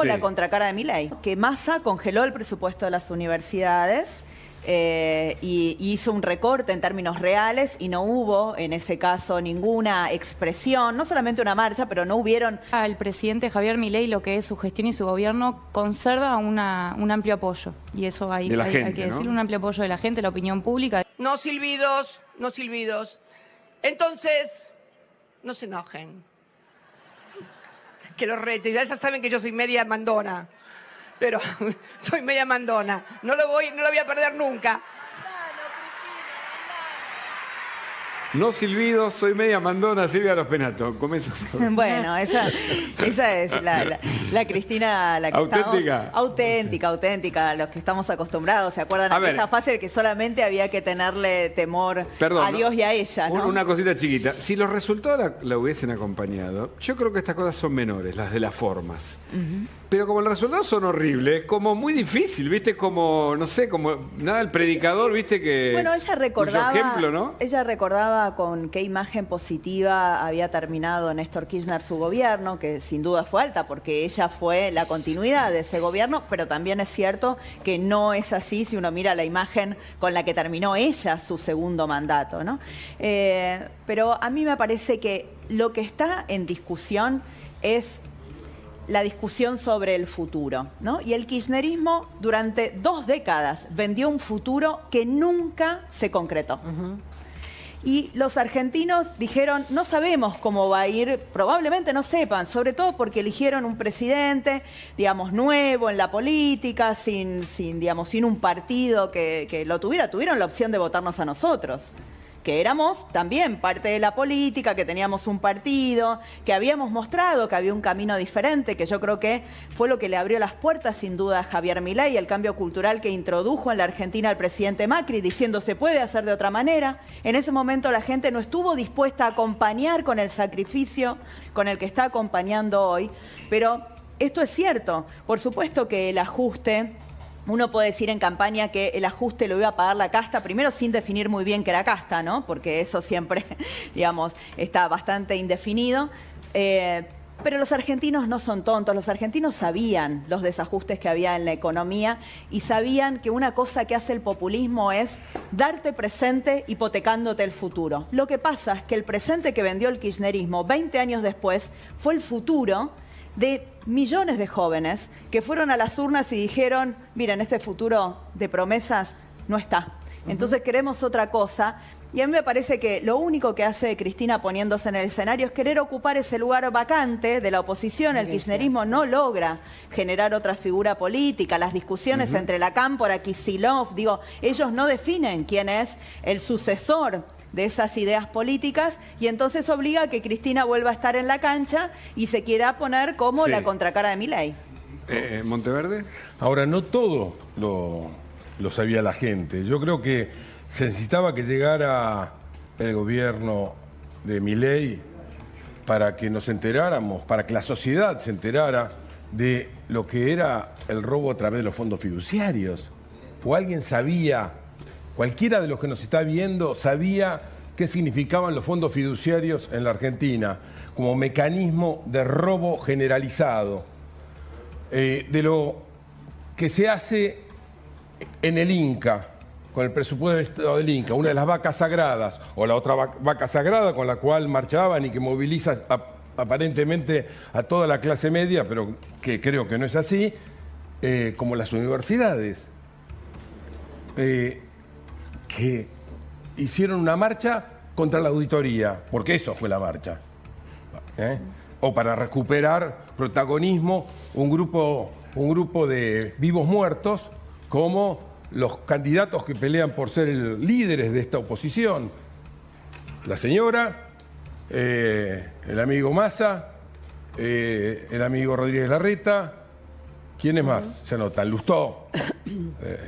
La contracara de Milei, que Massa congeló el presupuesto de las universidades y hizo un recorte en términos reales y no hubo en ese caso ninguna expresión, no solamente una marcha, pero no hubieron... El presidente Javier Milei, lo que es su gestión y su gobierno, conserva un amplio apoyo. Y eso hay que decirlo, un amplio apoyo de la gente, la opinión pública. No silbidos, no silbidos. Entonces, no se enojen. Que los rete, ya saben que yo soy media mandona, pero soy media mandona, no lo voy a perder nunca. No silbido, soy media mandona, Silvia Los Penato. Bueno, esa es la Cristina, la que auténtica. Auténtica, los que estamos acostumbrados. ¿Se acuerdan aquella fase de que solamente había que tenerle temor a Dios y a ella, ¿no? Una cosita chiquita. Si los resultados la hubiesen acompañado, yo creo que estas cosas son menores, las de las formas. Pero como los resultados son horribles, como muy difícil, ¿viste? Como, no sé, como nada, el predicador, ¿viste? Que bueno, ella recordaba, ejemplo, ¿no? Ella recordaba con qué imagen positiva había terminado Néstor Kirchner su gobierno, que sin duda fue alta, porque ella fue la continuidad de ese gobierno, pero también es cierto que no es así si uno mira la imagen con la que terminó ella su segundo mandato, ¿no? Pero a mí me parece que lo que está en discusión es la discusión sobre el futuro, ¿no? Y el kirchnerismo durante 2 décadas vendió un futuro que nunca se concretó. Y los argentinos dijeron, no sabemos cómo va a ir, probablemente no sepan, sobre todo porque eligieron un presidente, digamos, nuevo en la política, sin un partido que lo tuviera. Tuvieron la opción de votarnos a nosotros, que éramos también parte de la política, que teníamos un partido, que habíamos mostrado que había un camino diferente, que yo creo que fue lo que le abrió las puertas sin duda a Javier Milei, el cambio cultural que introdujo en la Argentina el presidente Macri, diciendo se puede hacer de otra manera. En ese momento la gente no estuvo dispuesta a acompañar con el sacrificio con el que está acompañando hoy, pero esto es cierto. Por supuesto que el ajuste... Uno puede decir en campaña que el ajuste lo iba a pagar la casta, primero sin definir muy bien qué era casta, ¿no? Porque eso siempre, digamos, está bastante indefinido. Pero los argentinos no son tontos, los argentinos sabían los desajustes que había en la economía y sabían que una cosa que hace el populismo es darte presente hipotecándote el futuro. Lo que pasa es que el presente que vendió el kirchnerismo 20 años después fue el futuro de millones de jóvenes que fueron a las urnas y dijeron, miren, este futuro de promesas no está. Entonces queremos otra cosa. Y a mí me parece que lo único que hace Cristina poniéndose en el escenario es querer ocupar ese lugar vacante de la oposición. El kirchnerismo no logra generar otra figura política. Las discusiones entre la Cámpora, Kicillof, ellos no definen quién es el sucesor de esas ideas políticas y entonces obliga a que Cristina vuelva a estar en la cancha y se quiera poner como la contracara de Milei. ¿Monteverde? Ahora, no todo lo sabía la gente. Yo creo que se necesitaba que llegara el gobierno de Milei para que nos enteráramos, para que la sociedad se enterara de lo que era el robo a través de los fondos fiduciarios. O alguien sabía, cualquiera de los que nos está viendo sabía qué significaban los fondos fiduciarios en la Argentina como mecanismo de robo generalizado, de lo que se hace en el Inca, con el presupuesto del Inca, una de las vacas sagradas, o la otra vaca sagrada con la cual marchaban y que moviliza aparentemente a toda la clase media, pero que creo que no es así, como las universidades, que hicieron una marcha contra la auditoría, porque eso fue la marcha, o para recuperar protagonismo un grupo de vivos muertos como los candidatos que pelean por ser líderes de esta oposición. La señora, el amigo Massa, el amigo Rodríguez Larreta. ¿Quiénes más se anotan? Lustó,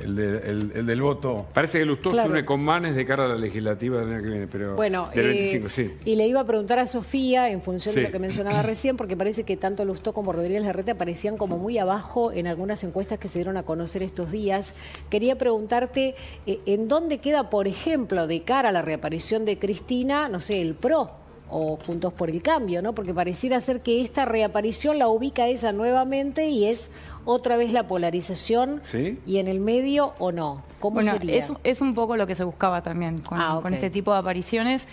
el del voto. Parece que Lustó se une con Manes de cara a la legislativa del año que viene, pero bueno, del 25, sí. Y le iba a preguntar a Sofía, en función de lo que mencionaba recién, porque parece que tanto Lustó como Rodríguez Larreta aparecían como muy abajo en algunas encuestas que se dieron a conocer estos días. Quería preguntarte, ¿en dónde queda, por ejemplo, de cara a la reaparición de Cristina, no sé, el PRO? o Juntos por el Cambio, ¿no? Porque pareciera ser que esta reaparición la ubica ella nuevamente y es otra vez la polarización. ¿Sí? Y en el medio o no. ¿Cómo sería? Es un poco lo que se buscaba también con este tipo de apariciones.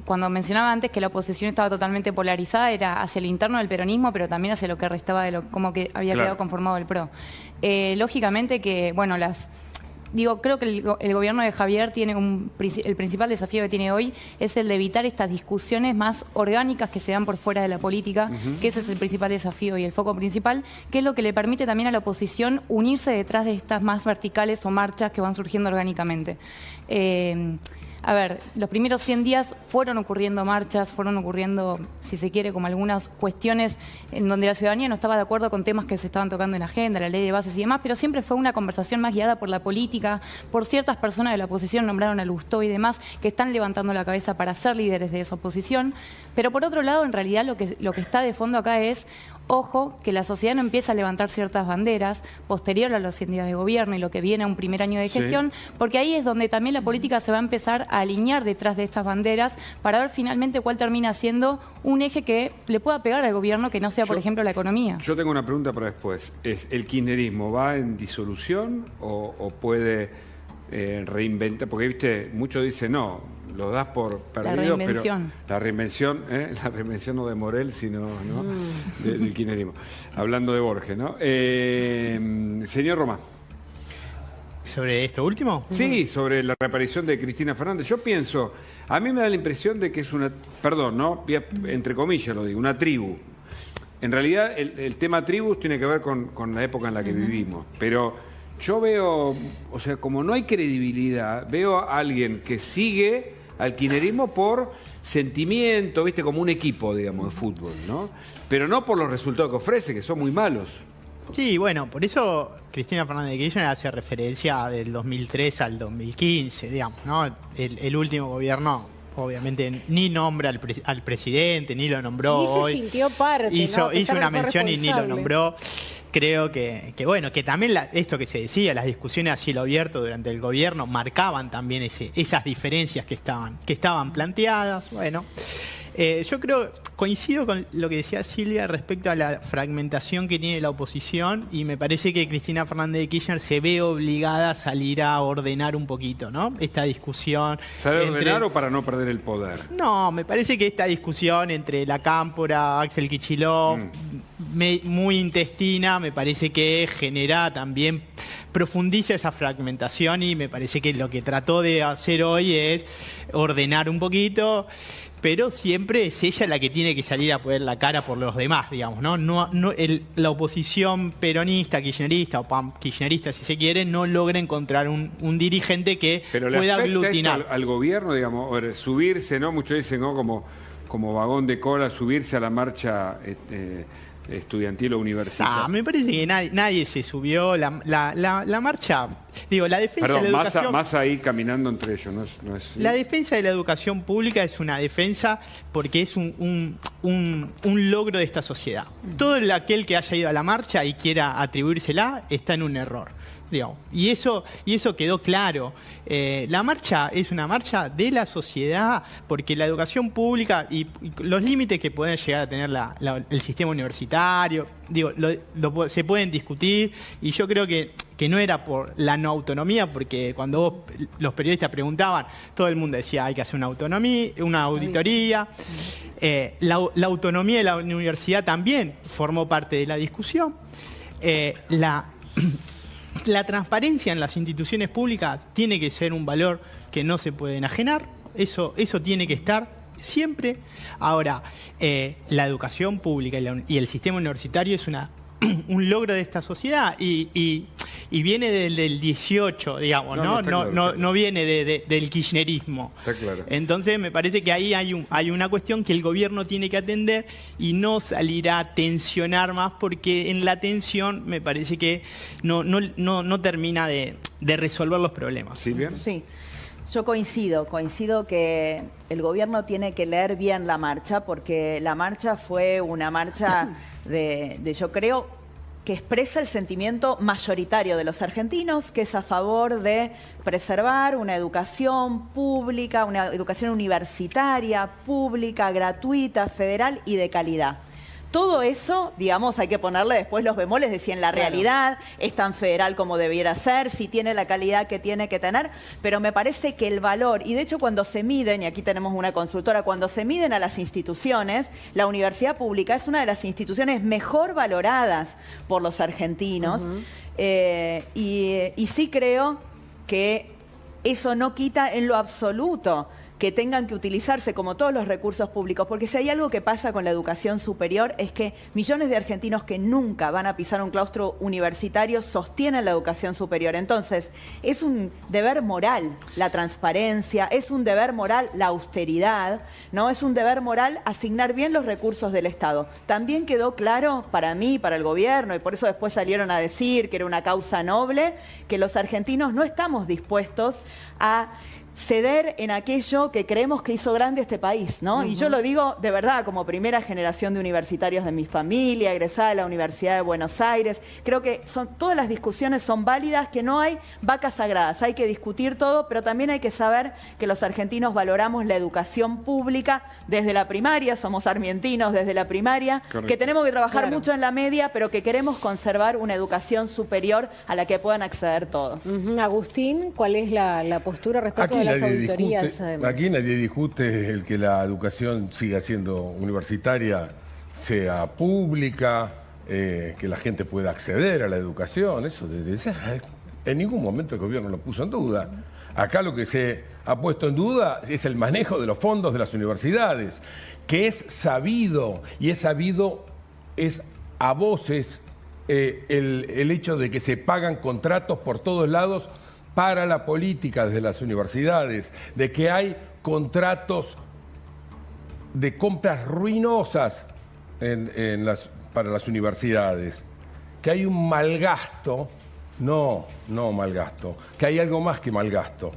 Cuando mencionaba antes que la oposición estaba totalmente polarizada, era hacia el interno del peronismo, pero también hacia lo que restaba de cómo que había quedado conformado el PRO. Lógicamente que, bueno, creo que el gobierno de Javier tiene el principal desafío que tiene hoy es el de evitar estas discusiones más orgánicas que se dan por fuera de la política, que ese es el principal desafío y el foco principal, que es lo que le permite también a la oposición unirse detrás de estas más verticales o marchas que van surgiendo orgánicamente. A ver, los primeros 100 días fueron ocurriendo marchas, fueron ocurriendo, si se quiere, como algunas cuestiones en donde la ciudadanía no estaba de acuerdo con temas que se estaban tocando en la agenda, la ley de bases y demás, pero siempre fue una conversación más guiada por la política, por ciertas personas de la oposición, nombraron a Lustó y demás, que están levantando la cabeza para ser líderes de esa oposición. Pero por otro lado, en realidad lo que está de fondo acá es, ojo, que la sociedad no empieza a levantar ciertas banderas posterior a los 100 días de gobierno y lo que viene a un primer año de gestión, porque ahí es donde también la política se va a empezar a alinear detrás de estas banderas para ver finalmente cuál termina siendo un eje que le pueda pegar al gobierno, que no sea, por ejemplo, la economía. Yo tengo una pregunta para después. ¿El kirchnerismo va en disolución o puede reinventar? Porque, viste, muchos dicen no. Lo das por perdido, la reinvención. Pero la reinvención no de Morel, sino del kirchnerismo. Hablando de Borges, ¿no? Señor Román. ¿Sobre esto último? Sí, sobre la reaparición de Cristina Fernández. Yo pienso, a mí me da la impresión de que es una, perdón, ¿no? Entre comillas lo digo, una tribu. En realidad el tema tribus tiene que ver con la época en la que vivimos, pero yo veo, o sea, como no hay credibilidad, veo a alguien que sigue al kirchnerismo por sentimiento, ¿viste? Como un equipo, digamos, de fútbol, ¿no? Pero no por los resultados que ofrece, que son muy malos. Sí, bueno, por eso Cristina Fernández de Kirchner hace referencia del 2003 al 2015, digamos, ¿no? El último gobierno, obviamente, ni nombra al presidente, ni lo nombró hoy. Y se sintió parte, hizo una mención y ni lo nombró. Creo que bueno, que también esto que se decía, las discusiones a cielo abierto durante el gobierno marcaban también esas diferencias que estaban planteadas. Bueno, yo creo, coincido con lo que decía Silvia respecto a la fragmentación que tiene la oposición y me parece que Cristina Fernández de Kirchner se ve obligada a salir a ordenar un poquito, ¿no? Esta discusión. ¿Sabe ordenar o para no perder el poder? No, me parece que esta discusión entre la Cámpora, Axel Kicillof, muy intestina, me parece que genera también, profundiza esa fragmentación y me parece que lo que trató de hacer hoy es ordenar un poquito, pero siempre es ella la que tiene que salir a poner la cara por los demás, digamos, ¿no? La oposición peronista, kirchnerista o kirchnerista, si se quiere, no logra encontrar un dirigente que pueda aglutinar. Al gobierno, digamos, subirse, ¿no? Muchos dicen, ¿no? Como vagón de cola, subirse a la marcha estudiantil o universitaria. Me parece que nadie se subió. La marcha, digo, la defensa de la educación... Más ahí caminando entre ellos, no es... La defensa de la educación pública es una defensa porque es un logro de esta sociedad. Todo aquel que haya ido a la marcha y quiera atribuírsela está en un error. Digamos. Y eso quedó claro. La marcha es una marcha de la sociedad porque la educación pública y los límites que pueden llegar a tener el sistema universitario, digo, se pueden discutir y yo creo que no era por la no autonomía, porque cuando los periodistas preguntaban, todo el mundo decía hay que hacer una auditoría. La autonomía de la universidad también formó parte de la discusión. La transparencia en las instituciones públicas tiene que ser un valor que no se puede enajenar. Eso tiene que estar siempre. Ahora, la educación pública y el sistema universitario es un logro de esta sociedad y viene del 18, digamos, no viene del kirchnerismo. Está claro. Entonces me parece que ahí hay una cuestión que el gobierno tiene que atender y no salir a tensionar más, porque en la tensión me parece que no termina de resolver los problemas. ¿Sí, bien? Sí. Yo coincido que el gobierno tiene que leer bien la marcha, porque la marcha fue una marcha de yo creo, que expresa el sentimiento mayoritario de los argentinos, que es a favor de preservar una educación pública, una educación universitaria, pública, gratuita, federal y de calidad. Todo eso, digamos, hay que ponerle después los bemoles de si en la realidad es tan federal como debiera ser, si tiene la calidad que tiene que tener, pero me parece que el valor, y de hecho cuando se miden, y aquí tenemos una consultora, cuando se miden a las instituciones, la universidad pública es una de las instituciones mejor valoradas por los argentinos, y sí creo que eso no quita en lo absoluto que tengan que utilizarse como todos los recursos públicos, porque si hay algo que pasa con la educación superior es que millones de argentinos que nunca van a pisar un claustro universitario sostienen la educación superior. Entonces, es un deber moral la transparencia, es un deber moral la austeridad, ¿no? Es un deber moral asignar bien los recursos del Estado. También quedó claro para mí, para el gobierno, y por eso después salieron a decir que era una causa noble, que los argentinos no estamos dispuestos a ceder en aquello que creemos que hizo grande este país, ¿no? Y yo lo digo de verdad, como primera generación de universitarios de mi familia, egresada de la Universidad de Buenos Aires. Creo que todas las discusiones son válidas, que no hay vacas sagradas, hay que discutir todo, pero también hay que saber que los argentinos valoramos la educación pública desde la primaria, somos sarmientinos desde la primaria, correcto, que tenemos que trabajar mucho en la media, pero que queremos conservar una educación superior a la que puedan acceder todos. Agustín, ¿cuál es la postura respecto a las auditorías? Aquí nadie discute el que la educación siga siendo universitaria, sea pública, que la gente pueda acceder a la educación. Eso en ningún momento el gobierno lo puso en duda. Acá lo que se ha puesto en duda es el manejo de los fondos de las universidades, que es sabido, y es a voces el hecho de que se pagan contratos por todos lados para la política desde las universidades, de que hay contratos de compras ruinosas para las universidades, que hay un malgasto, no malgasto, que hay algo más que malgasto,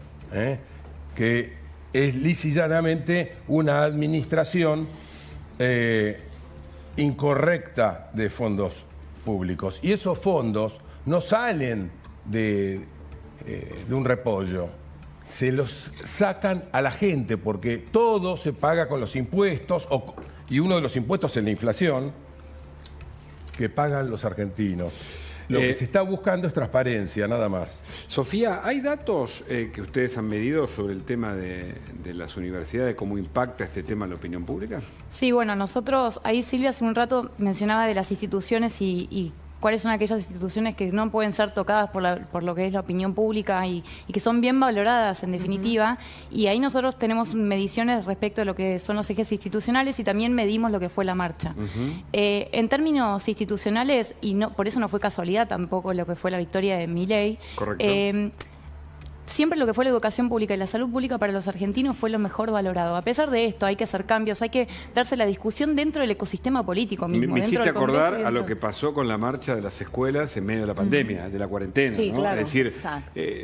que es lisa y llanamente una administración incorrecta de fondos públicos. Y esos fondos no salen de un repollo, se los sacan a la gente, porque todo se paga con los impuestos, y uno de los impuestos es la inflación, que pagan los argentinos. Lo que se está buscando es transparencia, nada más. Sofía, ¿hay datos que ustedes han medido sobre el tema de las universidades, cómo impacta este tema en la opinión pública? Sí, bueno, nosotros, ahí Silvia hace un rato mencionaba de las instituciones y cuáles son aquellas instituciones que no pueden ser tocadas por lo que es la opinión pública y que son bien valoradas en definitiva. Y ahí nosotros tenemos mediciones respecto a lo que son los ejes institucionales y también medimos lo que fue la marcha. En términos institucionales, y no por eso no fue casualidad tampoco lo que fue la victoria de Milei, siempre lo que fue la educación pública y la salud pública para los argentinos fue lo mejor valorado. A pesar de esto, hay que hacer cambios, hay que darse la discusión dentro del ecosistema político mismo. Me hiciste acordar a lo que pasó con la marcha de las escuelas en medio de la pandemia, de la cuarentena, sí, ¿no? Claro. Es decir,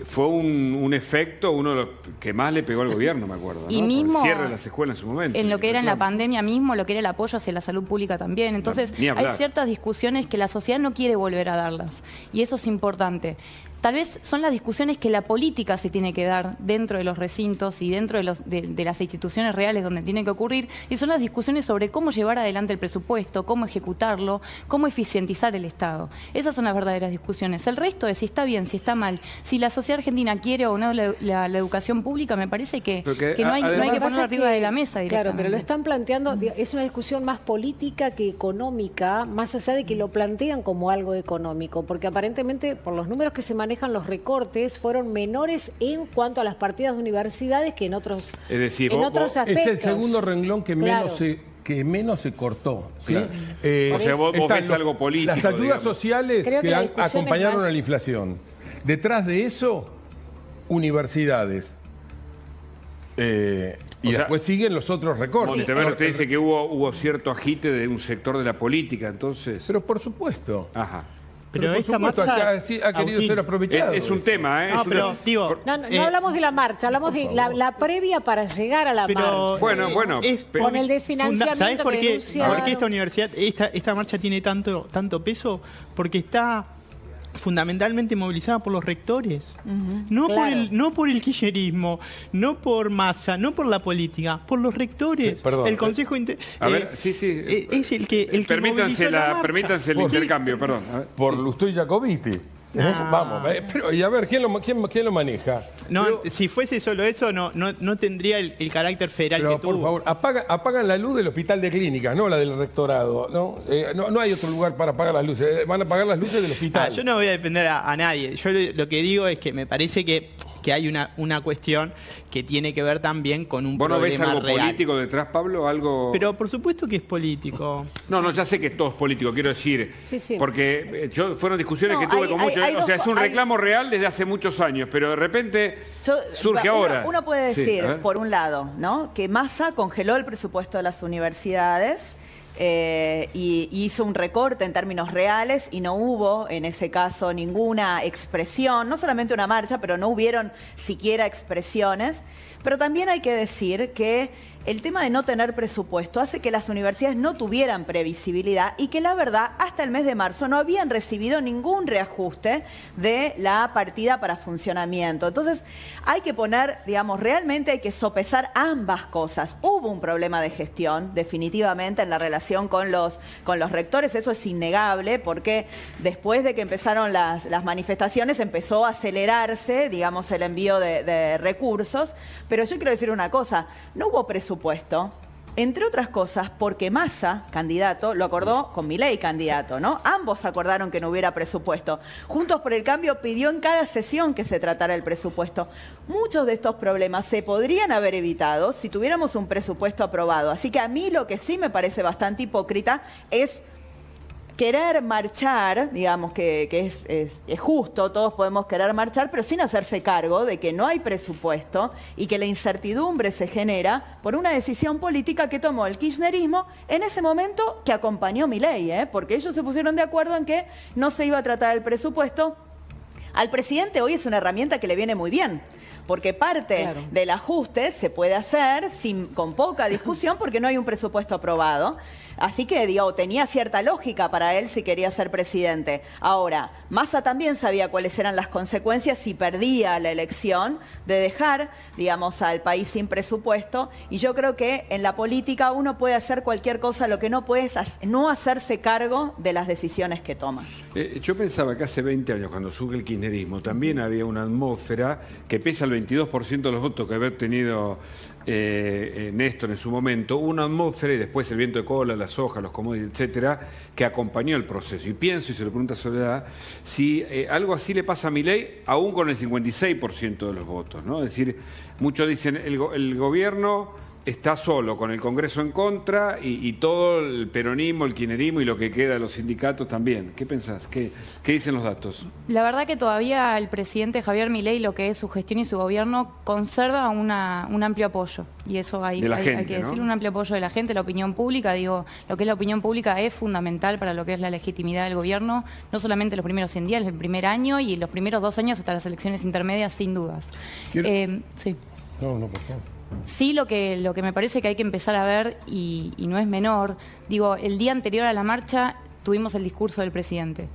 fue un efecto, uno de los que más le pegó al gobierno, me acuerdo, ¿no? Y mismo, el cierre de las escuelas en su momento. En lo que era en la pandemia mismo, lo que era el apoyo hacia la salud pública también. Entonces, hay ciertas discusiones que la sociedad no quiere volver a darlas. Y eso es importante. Tal vez son las discusiones que la política se tiene que dar dentro de los recintos y dentro de las instituciones reales donde tiene que ocurrir, y son las discusiones sobre cómo llevar adelante el presupuesto, cómo ejecutarlo, cómo eficientizar el Estado. Esas son las verdaderas discusiones. El resto es si está bien, si está mal, si la sociedad argentina quiere o no la educación pública, me parece que no hay que ponerlo arriba de la mesa directamente. Claro, pero lo están planteando, es una discusión más política que económica, más allá de que lo plantean como algo económico, porque aparentemente, por los números que se manejan, los recortes fueron menores en cuanto a las partidas de universidades que en otros, otros aspectos. Es el segundo renglón que menos se cortó, ¿sí? Claro. O sea, vos ves algo político. Las ayudas sociales que acompañaron a la inflación. Detrás de eso, universidades. Y después siguen los otros recortes. Usted dice que hubo cierto agite de un sector de la política, entonces. Pero por supuesto. Ajá. Pero por esta supuesto, marcha acá sí ha querido Agustín, ser aprovechado. Es un tema, ¿eh? No, Es un pero tema. digo, No hablamos de la marcha, hablamos de la previa para llegar a la marcha. Bueno, con el desfinanciamiento ¿sabés por que qué? denunciaron. ¿Por qué esta universidad, esta marcha tiene tanto peso? Porque está fundamentalmente movilizada por los rectores. No, Claro. no por el kirchnerismo, no por Massa, no por la política, por los rectores. Perdón. El Consejo A ver, sí. es el que Permítanse, movilizó la marcha. permítanse el intercambio, perdón. A ver. Por Lustó y Jacobiti. Ah. Vamos, pero y a ver, ¿quién lo maneja? No, Pero- si fuese solo eso, no tendría el carácter federal Pero, que tuvo. por favor, apagan la luz del hospital de clínicas, no la del rectorado. No hay otro lugar para apagar las luces. Van a apagar las luces del hospital. Yo no voy a defender a nadie. Yo lo que digo es que me parece que hay una cuestión que tiene que ver también con un ¿Vos no ves problema algo real. político detrás, Pablo? Algo... Pero por supuesto que es político. No, ya sé que todo es político, quiero decir. Sí. Porque fueron discusiones No, que tuve hay- con hay- muchos. hay O dos sea, es un co- hay- reclamo real desde hace muchos años, pero de repente surge uno- ahora. Uno puede Sí, decir, a ver. por un lado, ¿no? Que Massa congeló el presupuesto de las universidades y hizo un recorte en términos reales y no hubo, en ese caso, ninguna expresión, no solamente una marcha, pero no hubieron siquiera expresiones. Pero también hay que decir que el tema de no tener presupuesto hace que las universidades no tuvieran previsibilidad y que la verdad hasta el mes de marzo no habían recibido ningún reajuste de la partida para funcionamiento. Entonces hay que poner, digamos, realmente hay que sopesar ambas cosas. Hubo un problema de gestión definitivamente en la relación con los rectores, eso es innegable porque después de que empezaron las manifestaciones empezó a acelerarse, digamos, el envío de recursos, pero yo quiero decir una cosa, no hubo presupuesto, entre otras cosas, porque Massa, candidato, lo acordó con Milei, candidato, ¿no? Ambos acordaron que no hubiera presupuesto. Juntos por el Cambio pidió en cada sesión que se tratara el presupuesto. Muchos de estos problemas se podrían haber evitado si tuviéramos un presupuesto aprobado. Así que a mí lo que sí me parece bastante hipócrita es querer marchar, digamos que es justo, todos podemos querer marchar, pero sin hacerse cargo de que no hay presupuesto y que la incertidumbre se genera por una decisión política que tomó el kirchnerismo en ese momento que acompañó Milei, porque ellos se pusieron de acuerdo en que no se iba a tratar el presupuesto. Al presidente hoy es una herramienta que le viene muy bien, porque parte del ajuste se puede hacer con poca discusión porque no hay un presupuesto aprobado. Así que, digo, tenía cierta lógica para él si quería ser presidente. Ahora, Massa también sabía cuáles eran las consecuencias si perdía la elección de dejar, digamos, al país sin presupuesto. Y yo creo que en la política uno puede hacer cualquier cosa, lo que no puede es no hacerse cargo de las decisiones que toma. Yo pensaba que hace 20 años, cuando surge el kirchnerismo, también había una atmósfera que pese al 22% de los votos que había obtenido Néstor en su momento, una atmósfera y después el viento de cola, la soja, los commodities, etcétera, que acompañó el proceso. Y pienso, y se lo pregunta a Soledad, si algo así le pasa a Milei, aún con el 56% de los votos, ¿no? Es decir, muchos dicen el gobierno está solo, con el Congreso en contra y todo el peronismo, el kirchnerismo y lo que queda de los sindicatos también. ¿Qué pensás? ¿Qué dicen los datos? La verdad que todavía el presidente Javier Milei, lo que es su gestión y su gobierno, conserva un amplio apoyo. Y eso hay que decirlo, un amplio apoyo de la gente, la opinión pública. Digo, lo que es la opinión pública es fundamental para lo que es la legitimidad del gobierno, no solamente los primeros 100 días, el primer año y los primeros 2 años hasta las elecciones intermedias, sin dudas. Sí. No, por favor. Sí, lo que me parece que hay que empezar a ver, y no es menor, digo, el día anterior a la marcha tuvimos el discurso del presidente.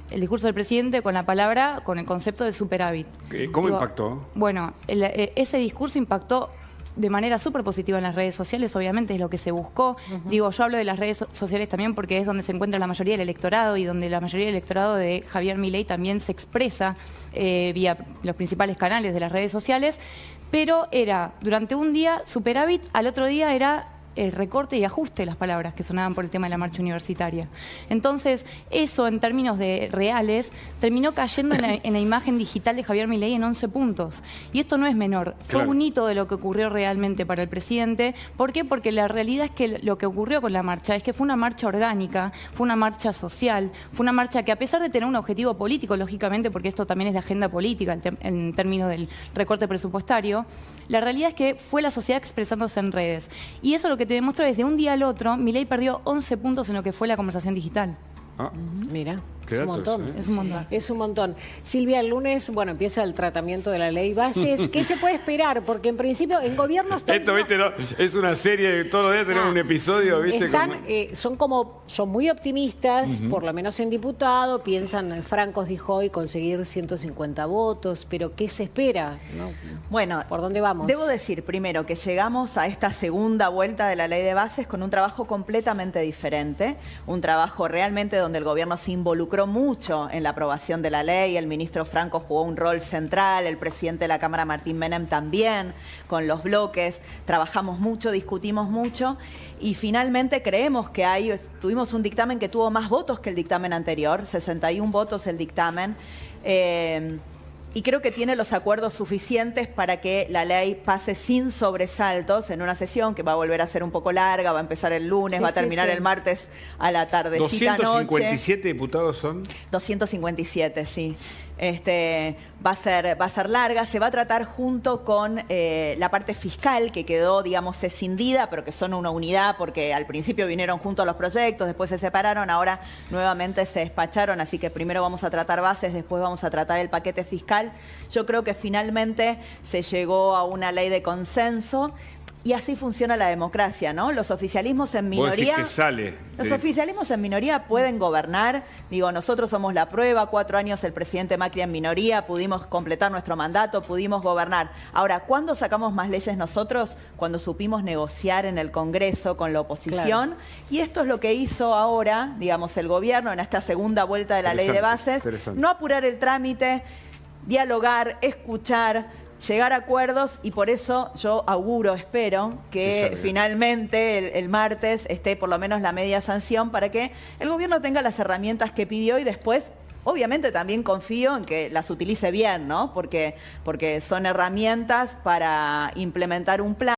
El discurso del presidente con la palabra, con el concepto de superávit. ¿Cómo impactó? Bueno, ese discurso impactó de manera súper positiva en las redes sociales, obviamente es lo que se buscó. Digo, yo hablo de las redes sociales también porque es donde se encuentra la mayoría del electorado y donde la mayoría del electorado de Javier Milei también se expresa vía los principales canales de las redes sociales. Pero era, durante un día, superávit, al otro día era el recorte y ajuste, las palabras que sonaban por el tema de la marcha universitaria. Entonces, eso en términos de reales terminó cayendo en la imagen digital de Javier Milei en 11 puntos. Y esto no es menor. Fue un hito de lo que ocurrió realmente para el presidente. ¿Por qué? Porque la realidad es que lo que ocurrió con la marcha es que fue una marcha orgánica, fue una marcha social, fue una marcha que, a pesar de tener un objetivo político, lógicamente, porque esto también es de agenda política en términos del recorte presupuestario, la realidad es que fue la sociedad expresándose en redes. Y eso lo que te demuestra es de un día al otro, Milei perdió 11 puntos en lo que fue la conversación digital. Mira. qué Es un datos, montón. Es un montón. Es un montón. Silvia, el lunes, bueno, empieza el tratamiento de la ley bases. ¿Qué se puede esperar? Porque en principio en gobierno están... Esto, viste, no, es una serie de todos los días tenemos un episodio, viste. Son muy optimistas, por lo menos en diputado, piensan, Francos dijo hoy conseguir 150 votos, pero ¿qué se espera? ¿No? Bueno, ¿por dónde vamos? Debo decir primero que llegamos a esta segunda vuelta de la ley de bases con un trabajo completamente diferente, un trabajo realmente donde el gobierno se involucró mucho en la aprobación de la ley, el ministro Franco jugó un rol central, el presidente de la Cámara Martín Menem también, con los bloques, trabajamos mucho, discutimos mucho y finalmente creemos que tuvimos un dictamen que tuvo más votos que el dictamen anterior, 61 votos el dictamen, y creo que tiene los acuerdos suficientes para que la ley pase sin sobresaltos en una sesión que va a volver a ser un poco larga, va a empezar el lunes, va a terminar el martes a la tardecita noche. ¿257 diputados son? 257, sí. Va a ser larga, se va a tratar junto con la parte fiscal que quedó, digamos, escindida, pero que son una unidad porque al principio vinieron juntos los proyectos, después se separaron, ahora nuevamente se despacharon, así que primero vamos a tratar bases, después vamos a tratar el paquete fiscal. Yo creo que finalmente se llegó a una ley de consenso. Y así funciona la democracia, ¿no? Los oficialismos en minoría... Los oficialismos en minoría pueden gobernar. Digo, nosotros somos la prueba. 4 años el presidente Macri en minoría. Pudimos completar nuestro mandato, pudimos gobernar. Ahora, ¿cuándo sacamos más leyes nosotros? Cuando supimos negociar en el Congreso con la oposición. Claro. Y esto es lo que hizo ahora, digamos, el gobierno en esta segunda vuelta de la ley de bases. No apurar el trámite, dialogar, escuchar, llegar a acuerdos y por eso yo espero que finalmente el martes esté por lo menos la media sanción para que el gobierno tenga las herramientas que pidió y después, obviamente también confío en que las utilice bien, ¿no? Porque son herramientas para implementar un plan.